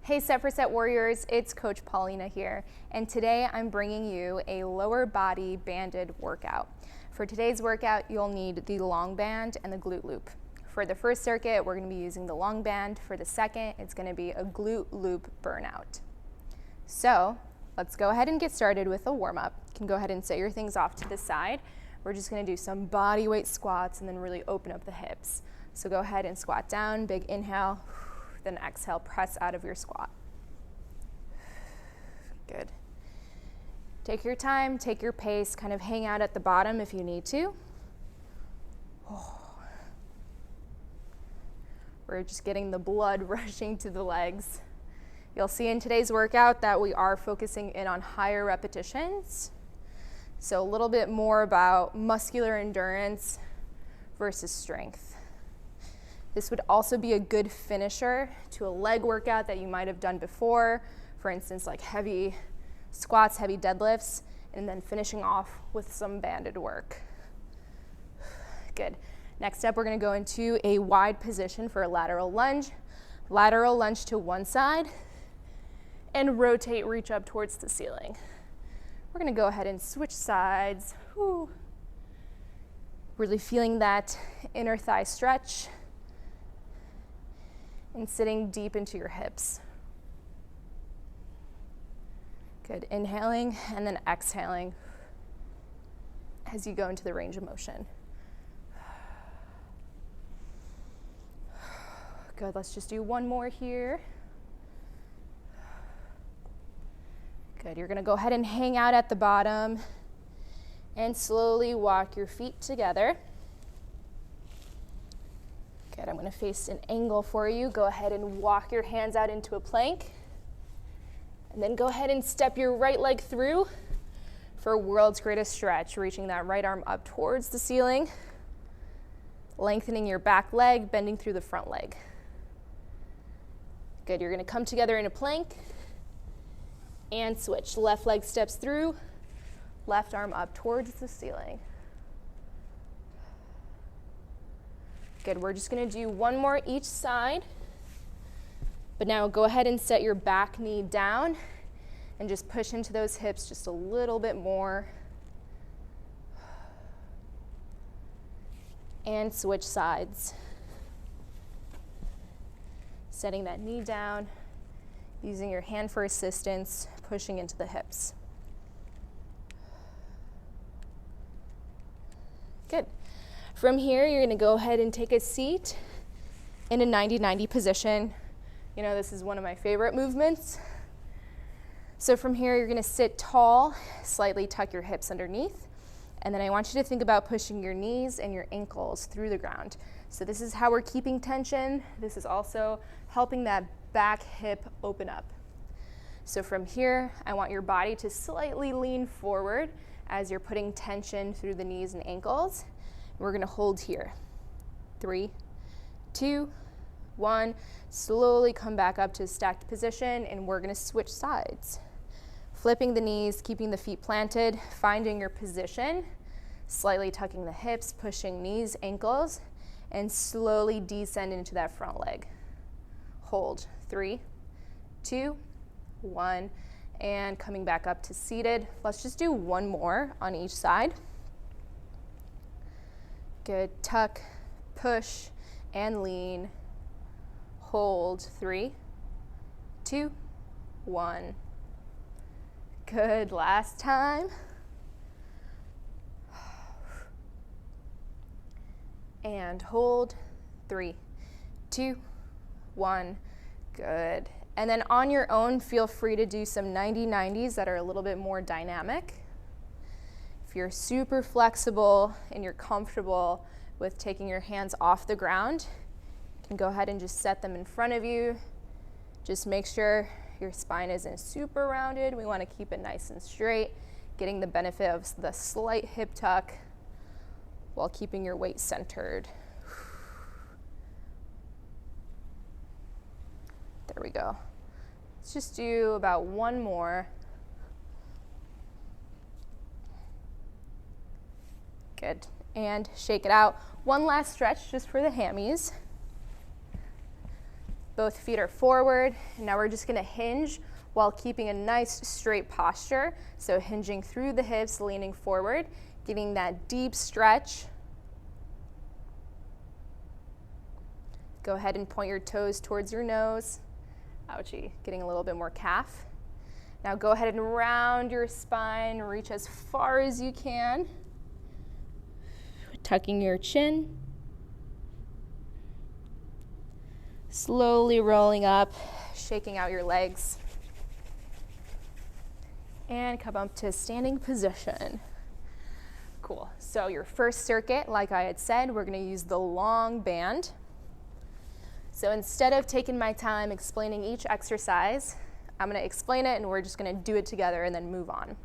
Hey Set for Set Warriors, it's Coach Paulina here, and today I'm bringing you a lower body banded workout. For today's workout, you'll need the long band and the glute loop. For the first circuit, we're going to be using the long band. For the second, it's going to be a glute loop burnout. So let's go ahead and get started with a warm-up. You can go ahead and set your things off to the side. We're just going to do some body weight squats and then really open up the hips. So go ahead and squat down, big inhale. Then exhale, press out of your squat. Good. Take your time, take your pace, kind of hang out at the bottom if you need to. We're just getting the blood rushing to the legs. You'll see in today's workout that we are focusing in on higher repetitions. So a little bit more about muscular endurance versus strength. This would also be a good finisher to a leg workout that you might have done before, for instance, like heavy squats, heavy deadlifts, and then finishing off with some banded work. Good. Next up, we're going to go into a wide position for a lateral lunge. Lateral lunge to one side, and rotate, reach up towards the ceiling. We're going to go ahead and switch sides. Whew. Really feeling that inner thigh stretch. And sitting deep into your hips. Good, inhaling and then exhaling as you go into the range of motion. Good, let's just do one more here. Good, you're gonna go ahead and hang out at the bottom and slowly walk your feet together. Good, I'm going to face an angle for you. Go ahead and walk your hands out into a plank. And then go ahead and step your right leg through for world's greatest stretch, reaching that right arm up towards the ceiling, lengthening your back leg, bending through the front leg. Good, you're going to come together in a plank and switch. Left leg steps through, left arm up towards the ceiling. Good, we're just gonna do one more each side. But now go ahead and set your back knee down and just push into those hips just a little bit more. And switch sides. Setting that knee down, using your hand for assistance, pushing into the hips. Good. From here, you're gonna go ahead and take a seat in a 90-90 position. You know, this is one of my favorite movements. So from here, you're gonna sit tall, slightly tuck your hips underneath, and then I want you to think about pushing your knees and your ankles through the ground. So this is how we're keeping tension. This is also helping that back hip open up. So from here, I want your body to slightly lean forward as you're putting tension through the knees and ankles. We're gonna hold here. 3, 2, 1. Slowly come back up to a stacked position, and we're gonna switch sides. Flipping the knees, keeping the feet planted, finding your position, slightly tucking the hips, pushing knees, ankles, and slowly descend into that front leg. Hold. 3, 2, 1, and coming back up to seated. Let's just do one more on each side. Good, tuck, push, and lean. Hold, 3, 2, 1. Good, last time. And hold, 3, 2, 1. Good. And then on your own, feel free to do some 90-90s that are a little bit more dynamic. If you're super flexible and you're comfortable with taking your hands off the ground, you can go ahead and just set them in front of you. Just make sure your spine isn't super rounded. We want to keep it nice and straight, getting the benefit of the slight hip tuck while keeping your weight centered. There we go. Let's just do about one more. Good, and shake it out. One last stretch just for the hammies. Both feet are forward, and now we're just gonna hinge while keeping a nice straight posture. So hinging through the hips, leaning forward, getting that deep stretch. Go ahead and point your toes towards your nose. Ouchie, getting a little bit more calf. Now go ahead and round your spine, reach as far as you can. Tucking your chin. Slowly rolling up, shaking out your legs. And come up to standing position. Cool. So your first circuit, like I had said, we're going to use the long band. So instead of taking my time explaining each exercise, I'm going to explain it and we're just going to do it together and then move on.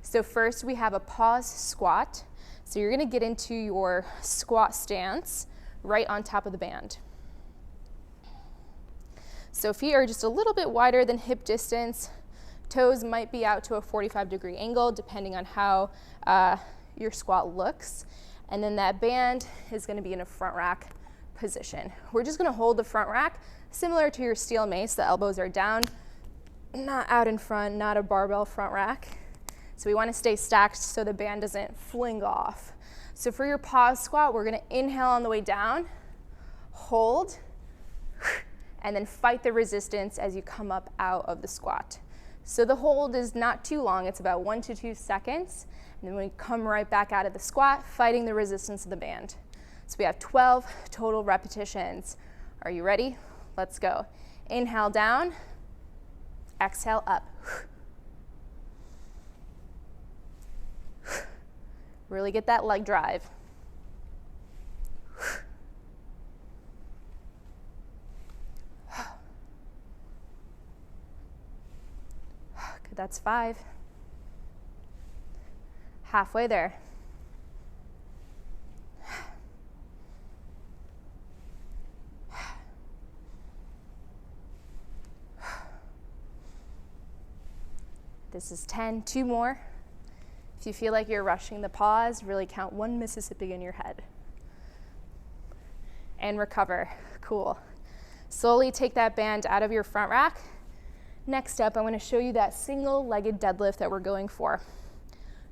So first we have a Paws Squat. So you're going to get into your squat stance right on top of the band. So feet are just a little bit wider than hip distance. Toes might be out to a 45-degree angle depending on how your squat looks. And then that band is going to be in a front rack position. We're just going to hold the front rack similar to your steel mace. The elbows are down, not out in front, not a barbell front rack. So we want to stay stacked so the band doesn't fling off. So for your Paws Squat, we're going to inhale on the way down, hold, and then fight the resistance as you come up out of the squat. So the hold is not too long, it's about 1 to 2 seconds. And then we come right back out of the squat, fighting the resistance of the band. So we have 12 total repetitions. Are you ready? Let's go. Inhale down, exhale up. Really get that leg drive. Good, that's 5. Halfway there. This is 10, 2 more. If you feel like you're rushing the pause, really count 1 Mississippi in your head. And recover, cool. Slowly take that band out of your front rack. Next up, I want to show you that single-legged deadlift that we're going for.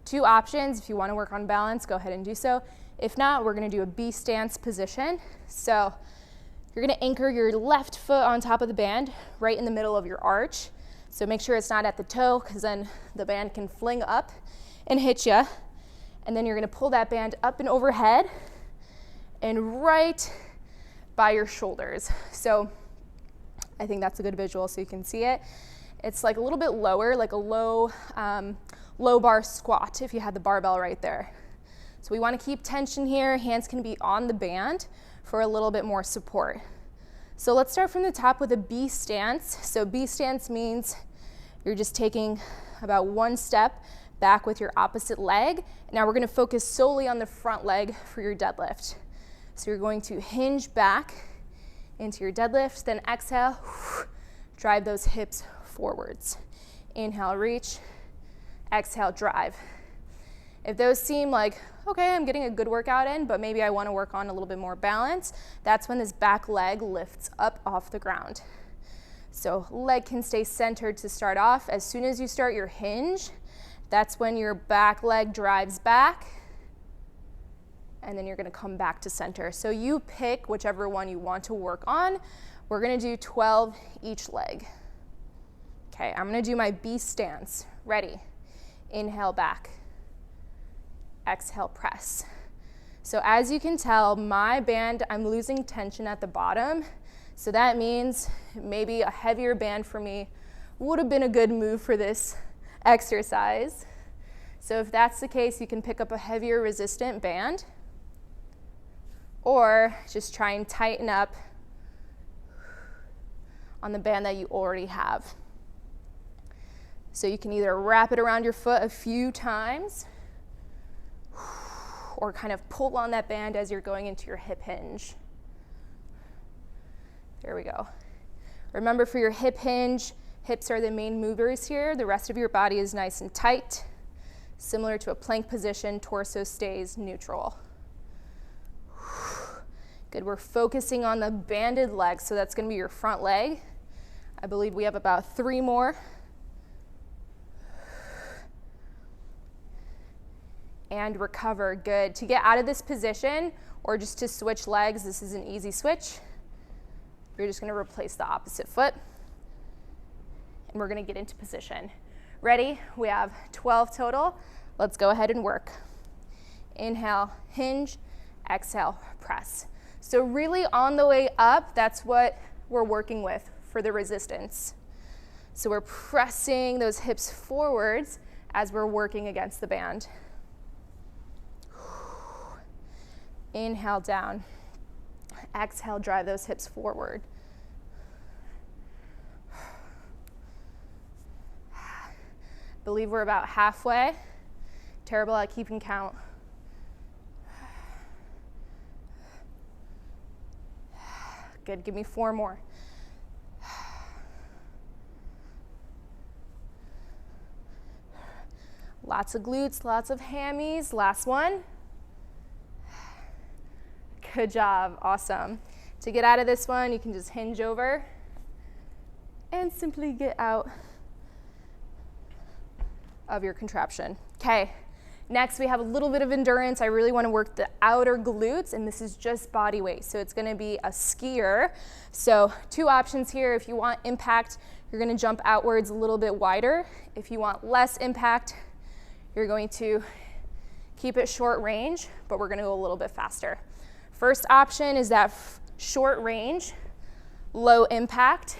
2 options, if you want to work on balance, go ahead and do so. If not, we're going to do a B stance position. So you're going to anchor your left foot on top of the band, right in the middle of your arch. So make sure it's not at the toe, because then the band can fling up and hit you. And then you're going to pull that band up and overhead and right by your shoulders. So I think that's a good visual so you can see it. It's like a little bit lower, like a low bar squat if you had the barbell right there. So we want to keep tension here. Hands can be on the band for a little bit more support. So let's start from the top with a B stance. So B stance means you're just taking about 1 step back with your opposite leg. Now we're going to focus solely on the front leg for your deadlift. So you're going to hinge back into your deadlift, then exhale, drive those hips forwards. Inhale, reach, exhale, drive. If those seem like, okay, I'm getting a good workout in, but maybe I want to work on a little bit more balance, that's when this back leg lifts up off the ground. So leg can stay centered to start off. As soon as you start your hinge, that's when your back leg drives back, and then you're going to come back to center. So you pick whichever one you want to work on. We're going to do 12 each leg. Okay, I'm going to do my B stance. Ready? Inhale back. Exhale, press. So as you can tell, my band, I'm losing tension at the bottom. So that means maybe a heavier band for me would have been a good move for this exercise. So if that's the case, you can pick up a heavier resistant band or just try and tighten up on the band that you already have. So you can either wrap it around your foot a few times or kind of pull on that band as you're going into your hip hinge. There we go. Remember, for your hip hinge, hips are the main movers here. The rest of your body is nice and tight. Similar to a plank position, torso stays neutral. Good, we're focusing on the banded leg, so that's gonna be your front leg. I believe we have about 3 more. And recover, good. To get out of this position, or just to switch legs, this is an easy switch. You're just gonna replace the opposite foot. And we're gonna get into position. Ready? We have 12 total. Let's go ahead and work. Inhale, hinge, exhale, press. So really on the way up, that's what we're working with for the resistance. So we're pressing those hips forwards as we're working against the band. Inhale down. Exhale, drive those hips forward. Believe we're about halfway. Terrible at keeping count. Good, give me 4 more. Lots of glutes, lots of hammies. Last one. Good job, awesome. To get out of this one, you can just hinge over and simply get out of your contraption. Okay, next we have a little bit of endurance. I really want to work the outer glutes, and this is just body weight. So it's going to be a skier. So 2 options here. If you want impact, you're going to jump outwards a little bit wider. If you want less impact, you're going to keep it short range, but we're going to go a little bit faster. First option is that short range, low impact.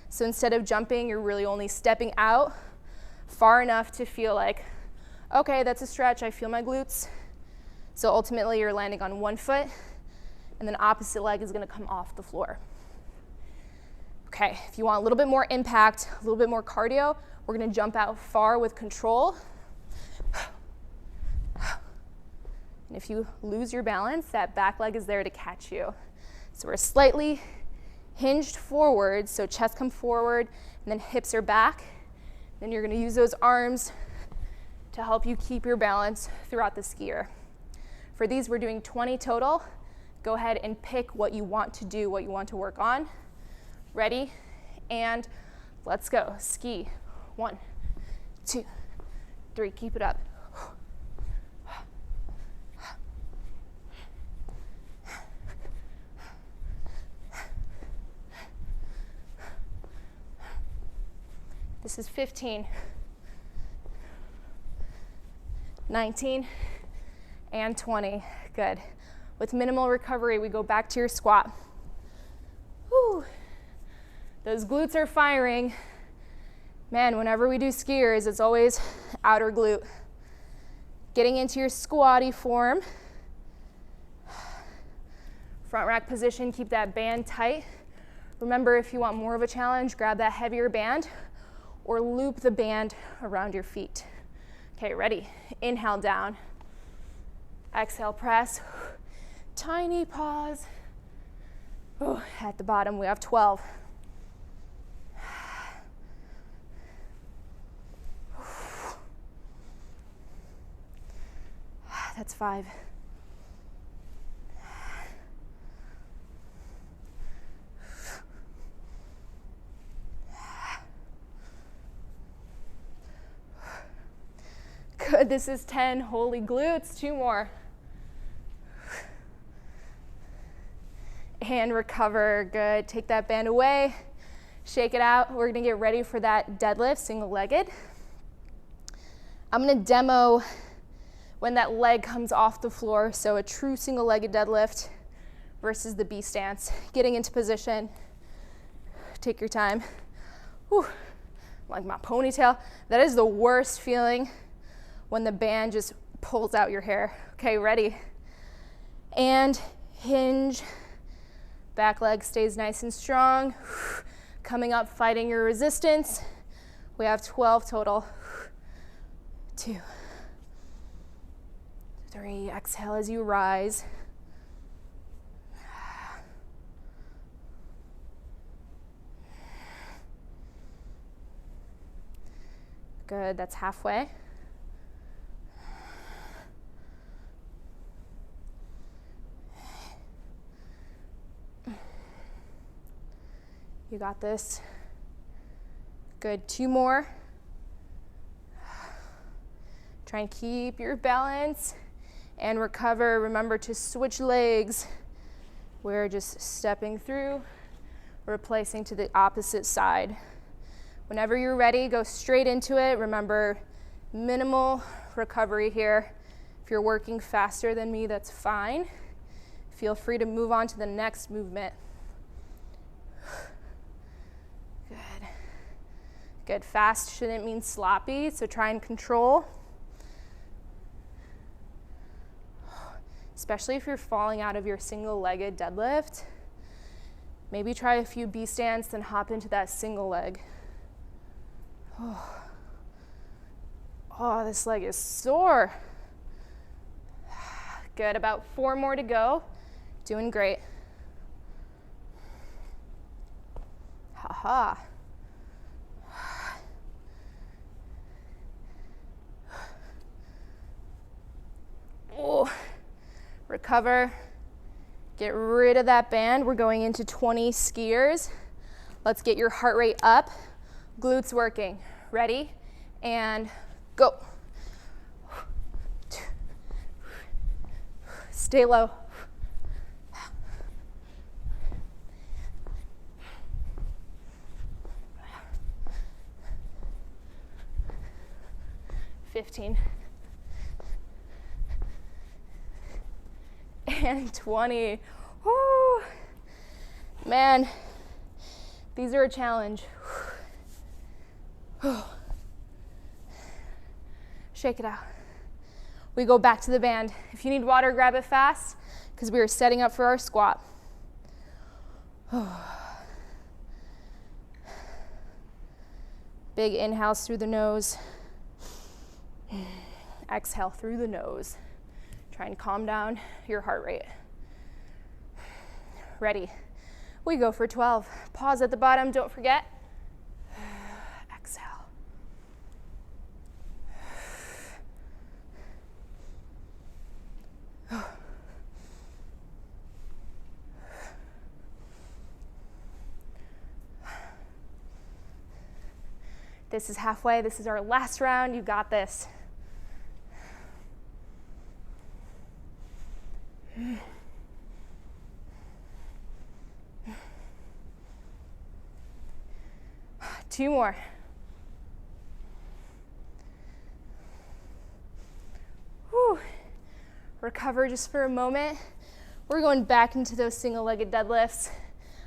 So instead of jumping, you're really only stepping out far enough to feel like, okay, that's a stretch, I feel my glutes. So ultimately you're landing on 1 foot, and then opposite leg is gonna come off the floor. Okay, if you want a little bit more impact, a little bit more cardio, we're gonna jump out far with control. And if you lose your balance, that back leg is there to catch you. So we're slightly hinged forward, so chest come forward, and then hips are back. Then you're gonna use those arms to help you keep your balance throughout the skier. For these, we're doing 20 total. Go ahead and pick what you want to do, what you want to work on. Ready? And let's go. Ski. 1, 2, 3, keep it up. This is 15, 19, and 20. Good. With minimal recovery, we go back to your squat. Whew. Those glutes are firing. Man, whenever we do skiers, it's always outer glute. Getting into your squatty form. Front rack position, keep that band tight. Remember, if you want more of a challenge, grab that heavier band or loop the band around your feet. Okay, ready? Inhale down. Exhale, press. Tiny pause. Ooh, at the bottom, we have 12. That's 5. Good, this is 10, holy glutes, 2 more. And recover, good. Take that band away, shake it out. We're gonna get ready for that deadlift, single-legged. I'm gonna demo when that leg comes off the floor, so a true single-legged deadlift versus the B stance. Getting into position, take your time. Whew. Like my ponytail, that is the worst feeling when the band just pulls out your hair. Okay, ready? And hinge, back leg stays nice and strong. Coming up, fighting your resistance. We have 12 total. 2, 3, exhale as you rise. Good, that's halfway. You got this. Good, 2 more. Try and keep your balance and recover. Remember to switch legs. We're just stepping through, replacing to the opposite side. Whenever you're ready, go straight into it. Remember, minimal recovery here. If you're working faster than me, that's fine. Feel free to move on to the next movement. Good. Good. Fast shouldn't mean sloppy, so try and control. Especially if you're falling out of your single-legged deadlift. Maybe try a few B stands, then hop into that single leg. Oh, this leg is sore. Good, about 4 more to go. Doing great. Ha-ha. Oh, recover. Get rid of that band. We're going into 20 skiers. Let's get your heart rate up. Glutes working. Ready? And go. Stay low. $15. And 20. Woo. Man, these are a challenge. Shake it out. We go back to the band. If you need water, grab it fast, because we are setting up for our squat. Big inhales through the nose. Exhale through the nose. Try and calm down your heart rate. Ready? We go for 12. Pause at the bottom, don't forget. Exhale. This is halfway. This is our last round. You got this. Two more. Whew. Recover just for a moment. We're going back into those single-legged deadlifts.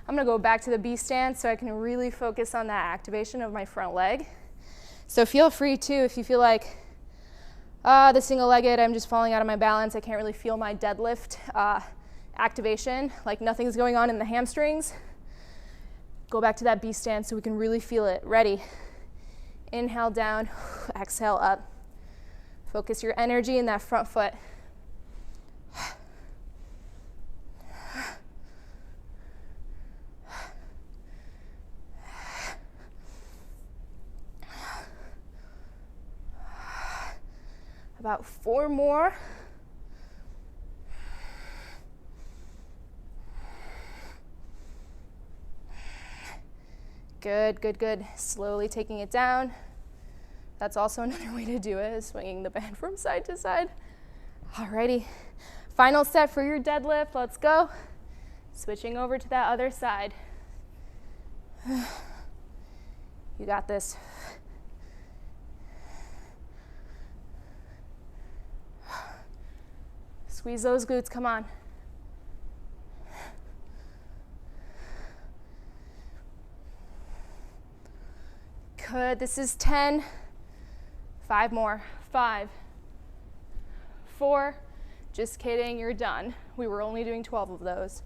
I'm gonna go back to the B stand so I can really focus on that activation of my front leg. So feel free too, if you feel like, the single-legged, I'm just falling out of my balance, I can't really feel my deadlift activation, like nothing's going on in the hamstrings. Go back to that B stand so we can really feel it. Ready? Inhale down, exhale up. Focus your energy in that front foot. About 4 more. Good, good, good. Slowly taking it down. That's also another way to do it, is swinging the band from side to side. Alrighty. Final set for your deadlift. Let's go. Switching over to that other side. You got this. Squeeze those glutes, come on. Good, this is 10. 5 more. 5, 4. Just kidding, you're done. We were only doing 12 of those.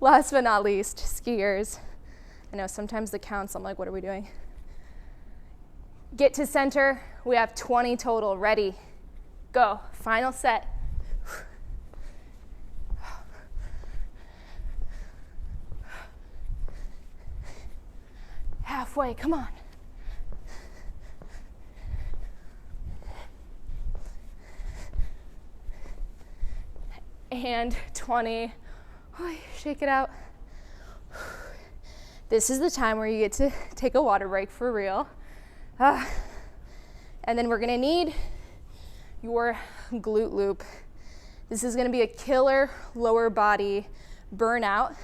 Last but not least, skiers. I know sometimes the counts, I'm like, what are we doing? Get to center. We have 20 total. Ready? Go. Final set. Halfway, come on. And 20. Shake it out. This is the time where you get to take a water break for real. And then we're gonna need your glute loop. This is gonna be a killer lower body burnout.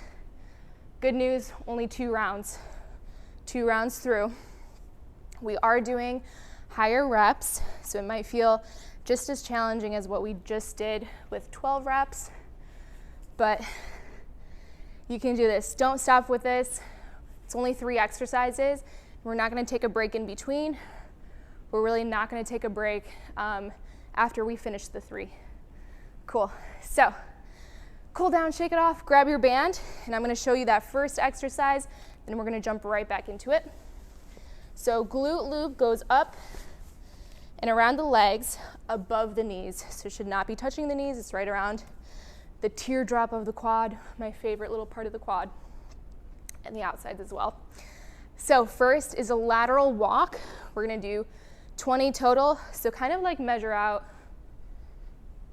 Good news, only 2 rounds. 2 rounds through. We are doing higher reps, so it might feel just as challenging as what we just did with 12 reps, but you can do this. Don't stop with this. It's only 3 exercises. We're not gonna take a break in between. We're really not gonna take a break after we finish the 3. Cool, so cool down, shake it off, grab your band, and I'm gonna show you that first exercise, and we're gonna jump right back into it. So glute loop goes up and around the legs, above the knees. So it should not be touching the knees, it's right around the teardrop of the quad, my favorite little part of the quad, and the outsides as well. So first is a lateral walk. We're gonna do 20 total, so kind of like measure out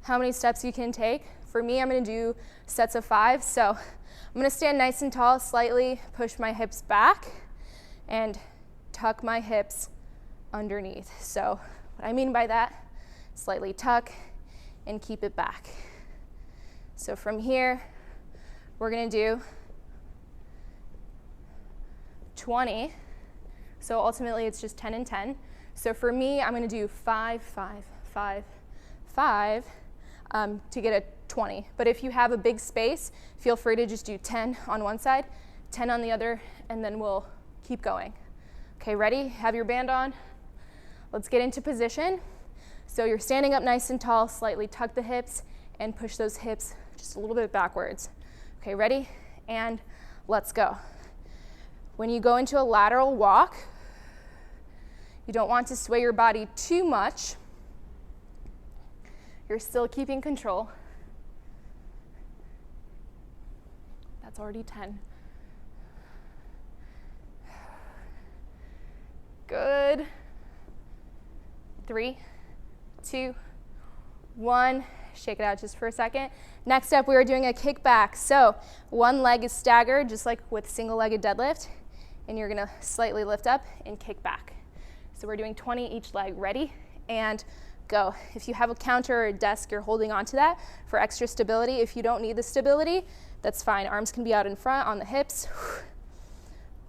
how many steps you can take. For me, I'm gonna do sets of 5, so I'm gonna stand nice and tall, slightly push my hips back, and tuck my hips underneath. So what I mean by that, slightly tuck and keep it back. So from here, we're gonna do 20. So ultimately it's just 10 and 10. So for me, I'm gonna do 5, 5, 5, 5 to get a 20. But if you have a big space, feel free to just do 10 on one side, 10 on the other, and then we'll keep going. Okay, ready? Have your band on. Let's get into position. So you're standing up nice and tall, slightly tuck the hips and push those hips just a little bit backwards. Okay, ready? And let's go. When you go into a lateral walk, you don't want to sway your body too much. You're still keeping control. That's already 10. Good. 3, 2, 1. Shake it out just for a second. Next up, we are doing a kickback. So one leg is staggered, just like with single-legged deadlift, and you're gonna slightly lift up and kick back. So we're doing 20 each leg. Ready? And go. If you have a counter or a desk, you're holding onto that for extra stability. If you don't need the stability, that's fine. Arms can be out in front on the hips.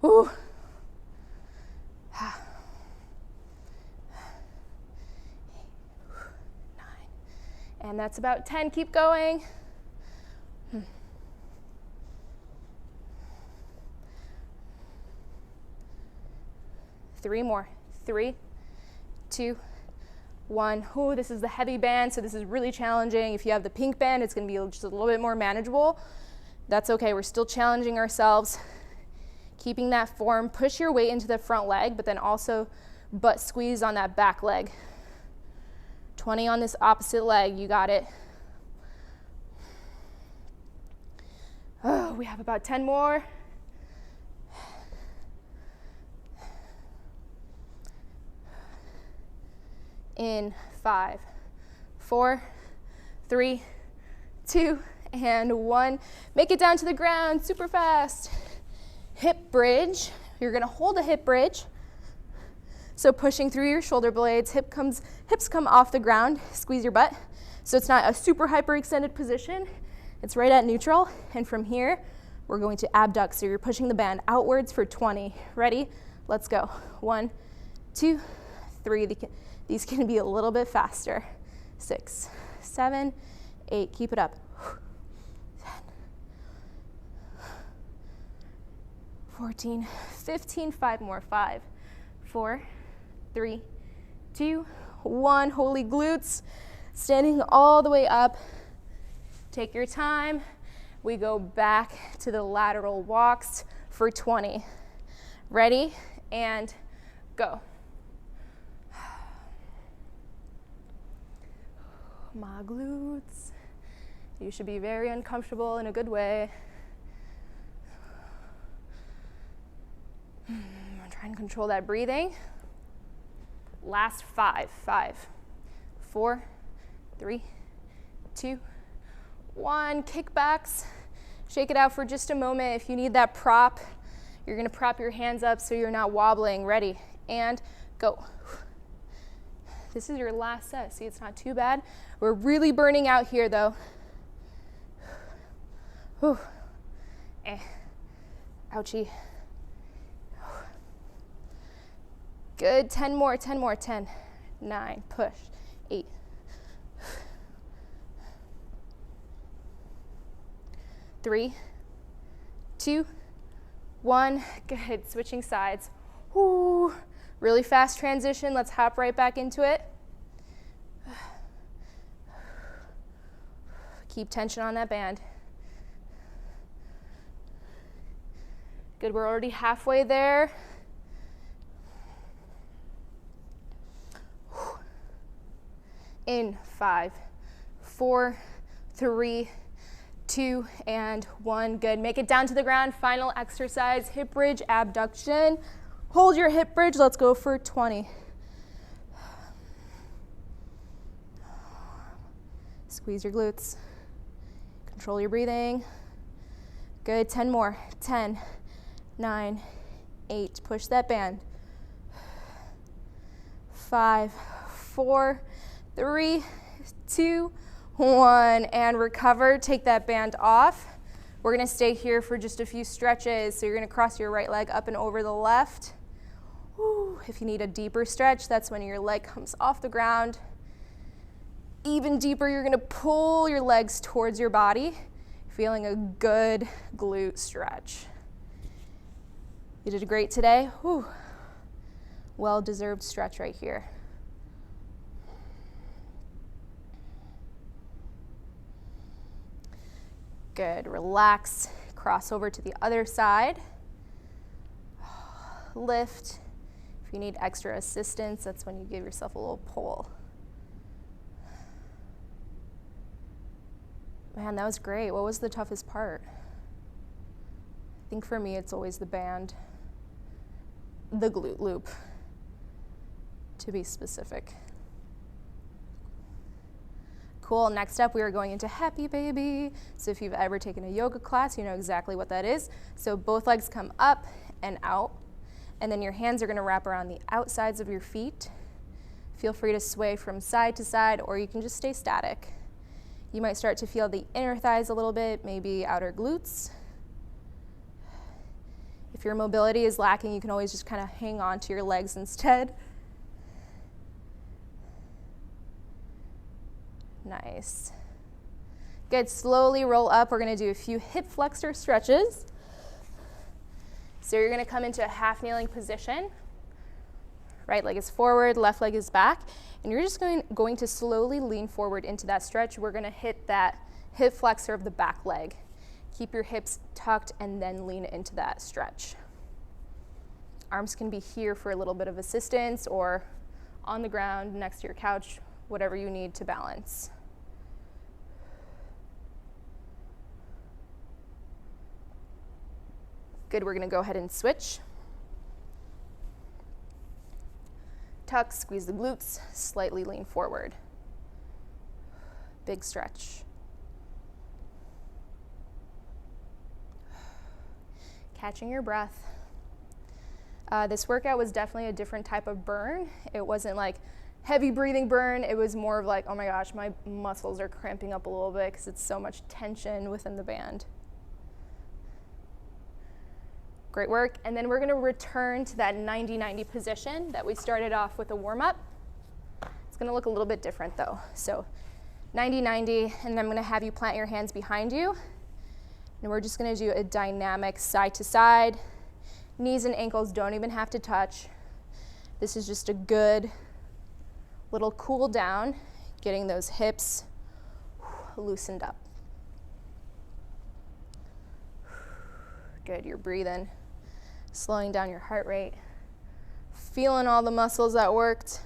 Whew. And that's about 10, keep going. 3 more, 3, 2, 1. Oh, this is the heavy band, so this is really challenging. If you have the pink band, it's gonna be just a little bit more manageable. That's okay, we're still challenging ourselves. Keeping that form, push your weight into the front leg, but then also butt squeeze on that back leg. 20 on this opposite leg, you got it. Oh, we have about 10 more. In 5, 4, 3, 2, and 1. Make it down to the ground super fast. Hip bridge. You're gonna hold a hip bridge. So pushing through your shoulder blades, hips come off the ground, squeeze your butt. So it's not a super hyperextended position, it's right at neutral. And from here, we're going to abduct. So you're pushing the band outwards for 20. Ready? Let's go. 1, 2, 3. These can be a little bit faster. 6, 7, 8, keep it up. 10, 14, 15, 5 more. 5, 4, 3, 2, 1. Holy glutes. Standing all the way up. Take your time. We go back to the lateral walks for 20. Ready? And go. My glutes. You should be very uncomfortable in a good way. Try and control that breathing. Last 5. 5, 4, 3, 2, 1. Kickbacks. Shake it out for just a moment. If you need that prop, You're gonna prop your hands up so you're not wobbling. Ready, and go. This is your last set. See, it's not too bad. We're really burning out here though. Whew. Ouchie. Good, 10 more, 10 more, 10, 9, push, 8. 3, 2, 1, good, switching sides. Woo. Really fast transition, let's hop right back into it. Keep tension on that band. Good, we're already halfway there. In 5, 4, 3, 2, and 1. Good. Make it down to the ground. Final exercise, hip bridge abduction. Hold your hip bridge. Let's go for 20. Squeeze your glutes. Control your breathing. Good. 10 more. 10, 9, 8. Push that band. 5, 4, 3, 2, 1, and recover. Take that band off. We're gonna stay here for just a few stretches. So you're gonna cross your right leg up and over the left. Woo. If you need a deeper stretch, that's when your leg comes off the ground. Even deeper, you're gonna pull your legs towards your body, feeling a good glute stretch. You did great today. Woo. Well-deserved stretch right here. Good, relax, cross over to the other side. Lift. If you need extra assistance, that's when you give yourself a little pull. Man, that was great. What was the toughest part? I think for me, it's always the band, the glute loop, to be specific. Cool, next up we are going into happy baby. So if you've ever taken a yoga class, you know exactly what that is. So both legs come up and out, and then your hands are gonna wrap around the outsides of your feet. Feel free to sway from side to side, or you can just stay static. You might start to feel the inner thighs a little bit, maybe outer glutes. If your mobility is lacking, you can always just kind of hang on to your legs instead. Nice. Good, slowly roll up. We're gonna do a few hip flexor stretches. So you're gonna come into a half kneeling position. Right leg is forward, left leg is back. And you're just going to slowly lean forward into that stretch. We're gonna hit that hip flexor of the back leg. Keep your hips tucked and then lean into that stretch. Arms can be here for a little bit of assistance or on the ground next to your couch, whatever you need to balance. Good, we're gonna go ahead and switch. Tuck, squeeze the glutes, slightly lean forward. Big stretch. Catching your breath. This workout was definitely a different type of burn. It wasn't like heavy breathing burn. It was more of like, oh my gosh, my muscles are cramping up a little bit because it's so much tension within the band. Great work. And then we're gonna return to that 90-90 position that we started off with a warm-up. It's gonna look a little bit different though. So 90-90, and I'm gonna have you plant your hands behind you. And we're just gonna do a dynamic side to side. Knees and ankles don't even have to touch. This is just a good little cool down, getting those hips loosened up. Good, you're breathing, slowing down your heart rate, feeling all the muscles that worked.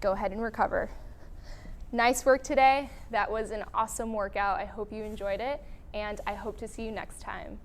Go ahead and recover. Nice work today. That was an awesome workout. I hope you enjoyed it, and I hope to see you next time.